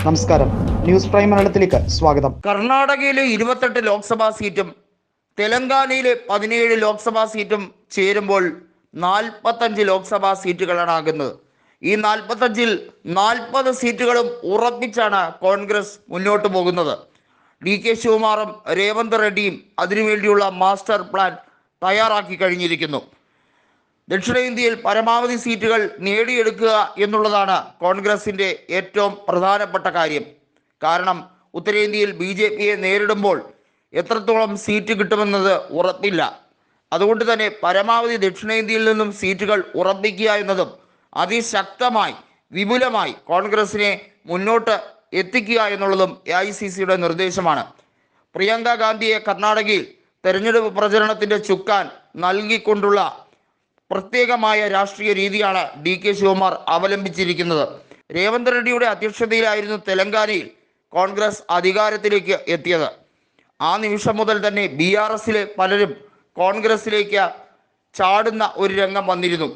നമസ്കാരം, news prime മലയാളത്തിലേക്ക് സ്വാഗതം. കർണാടകയിലെ 28 ലോക്സഭാ സീറ്റും തെലങ്കാനയിലെ 17 ലോക്സഭാ സീറ്റും ചേരുമ്പോൾ 45 ലോക്സഭാ സീറ്റുകളാണ് ആകുന്നത്. ഈ 45-ൽ 40 സീറ്റുകളും ഉറപ്പിച്ചാണ് കോൺഗ്രസ് മുന്നോട്ട് പോകുന്നത്. DK ശിവകുമാറും രേവന്ത് റെഡ്ഡിയും അതിനുവേണ്ടിയുള്ള മാസ്റ്റർ പ്ലാൻ തയ്യാറാക്കി കഴിഞ്ഞിരിക്കുന്നു. ദക്ഷിണേന്ത്യയിൽ പരമാവധി സീറ്റുകൾ നേടിയെടുക്കുക എന്നുള്ളതാണ് കോൺഗ്രസിൻ്റെ ഏറ്റവും പ്രധാനപ്പെട്ട കാര്യം. കാരണം ഉത്തരേന്ത്യയിൽ BJPയെ നേരിടുമ്പോൾ എത്രത്തോളം സീറ്റ് കിട്ടുമെന്നത് ഉറപ്പില്ല. അതുകൊണ്ട് തന്നെ പരമാവധി ദക്ഷിണേന്ത്യയിൽ നിന്നും സീറ്റുകൾ ഉറപ്പിക്കുക എന്നതും അതിശക്തമായി വിപുലമായി കോൺഗ്രസിനെ മുന്നോട്ട് എത്തിക്കുക എന്നുള്ളതും AICCയുടെ നിർദ്ദേശമാണ്. പ്രിയങ്ക ഗാന്ധിയെ കർണാടകയിൽ തെരഞ്ഞെടുപ്പ് പ്രചരണത്തിൻ്റെ ചുക്കാൻ നൽകിക്കൊണ്ടുള്ള പ്രത്യേകമായ രാഷ്ട്രീയ രീതിയാണ് DK ശിവകുമാർ അവലംബിച്ചിരിക്കുന്നത്. രേവന്ത് റെഡ്ഡിയുടെ അധ്യക്ഷതയിലായിരുന്നു തെലങ്കാനയിൽ കോൺഗ്രസ് അധികാരത്തിലേക്ക് എത്തിയത്. ആ നിമിഷം മുതൽ തന്നെ BRSലെ പലരും കോൺഗ്രസിലേക്ക് ചാടുന്ന ഒരു രംഗം വന്നിരുന്നു.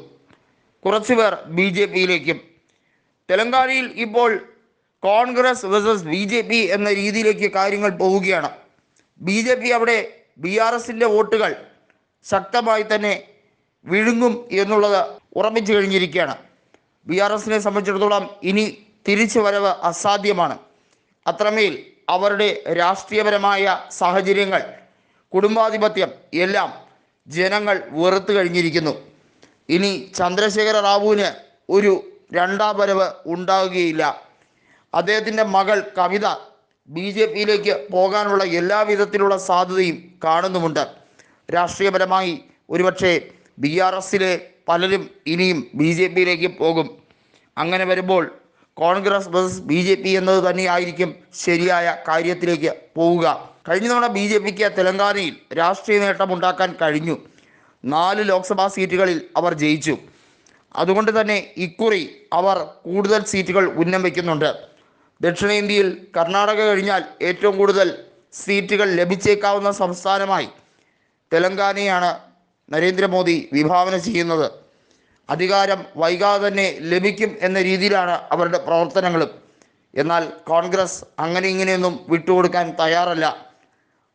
കുറച്ചുപേർ BJPയിലേക്കും. തെലങ്കാനയിൽ ഇപ്പോൾ കോൺഗ്രസ് വേഴ്സസ് BJP എന്ന രീതിയിലേക്ക് കാര്യങ്ങൾ പോവുകയാണ്. BJP അവിടെ BRSൻ്റെ വോട്ടുകൾ ശക്തമായി തന്നെ വിഴുങ്ങും എന്നുള്ളത് ഉറപ്പിച്ചു കഴിഞ്ഞിരിക്കുകയാണ്. BRSനെ സംബന്ധിച്ചിടത്തോളം ഇനി തിരിച്ചു വരവ് അസാധ്യമാണ്. അത്രമേൽ അവരുടെ രാഷ്ട്രീയപരമായ സാഹചര്യങ്ങൾ, കുടുംബാധിപത്യം എല്ലാം ജനങ്ങൾ വെറുത്തു കഴിഞ്ഞിരിക്കുന്നു. ഇനി ചന്ദ്രശേഖര റാവുവിന് ഒരു രണ്ടാം വരവ് ഉണ്ടാവുകയില്ല. അദ്ദേഹത്തിൻ്റെ മകൾ കവിത BJPയിലേക്ക് പോകാനുള്ള എല്ലാവിധത്തിലുള്ള സാധ്യതയും കാണുന്നുമുണ്ട്. രാഷ്ട്രീയപരമായി ഒരുപക്ഷെ BRSലെ പലരും ഇനിയും BJPയിലേക്ക് പോകും. അങ്ങനെ വരുമ്പോൾ കോൺഗ്രസ് വേഴ്സസ് BJP എന്നത് തന്നെയായിരിക്കും ശരിയായ കാര്യത്തിലേക്ക് പോവുക. കഴിഞ്ഞ തവണ BJPക്ക് തെലങ്കാനയിൽ രാഷ്ട്രീയ നേട്ടമുണ്ടാക്കാൻ കഴിഞ്ഞു. 4 ലോക്സഭാ സീറ്റുകളിൽ അവർ ജയിച്ചു. അതുകൊണ്ട് തന്നെ ഇക്കുറി അവർ കൂടുതൽ സീറ്റുകൾ ഉന്നം വയ്ക്കുന്നുണ്ട്. ദക്ഷിണേന്ത്യയിൽ കർണാടക കഴിഞ്ഞാൽ ഏറ്റവും കൂടുതൽ സീറ്റുകൾ ലഭിച്ചേക്കാവുന്ന സംസ്ഥാനമായി തെലങ്കാനയാണ് നരേന്ദ്രമോദി വിഭാവന ചെയ്യുന്നത്. അധികാരം വൈകാതെ തന്നെ ലഭിക്കും എന്ന രീതിയിലാണ് അവരുടെ പ്രവർത്തനങ്ങളും. എന്നാൽ കോൺഗ്രസ് അങ്ങനെ ഇങ്ങനെയൊന്നും വിട്ടുകൊടുക്കാൻ തയ്യാറല്ല.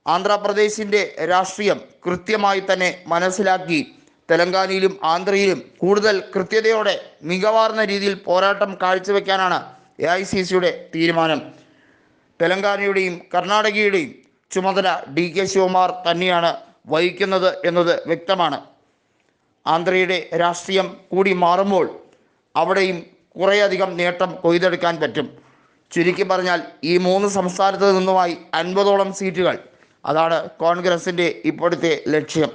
ആന്ധ്രാപ്രദേശിൻ്റെ രാഷ്ട്രീയം കൃത്യമായി തന്നെ മനസ്സിലാക്കി തെലങ്കാനയിലും ആന്ധ്രയിലും കൂടുതൽ കൃത്യതയോടെ മികവാർന്ന രീതിയിൽ പോരാട്ടം കാഴ്ചവെക്കാനാണ് AICCയുടെ തീരുമാനം. തെലങ്കാനയുടെയും കർണാടകയുടെയും ചുമതല DK ശിവകുമാർ തന്നെയാണ് വഹിക്കുന്നത് എന്നത് വ്യക്തമാണ്. ആന്ധ്രയുടെ രാഷ്ട്രീയം കൂടി മാറുമ്പോൾ അവിടെയും കുറേയധികം നേട്ടം കൊയ്തെടുക്കാൻ പറ്റും. ചുരുക്കി പറഞ്ഞാൽ ഈ 3 സംസ്ഥാനത്ത് നിന്നുമായി 50ഓളം സീറ്റുകൾ, അതാണ് കോൺഗ്രസിൻ്റെ ഇപ്പോഴത്തെ ലക്ഷ്യം.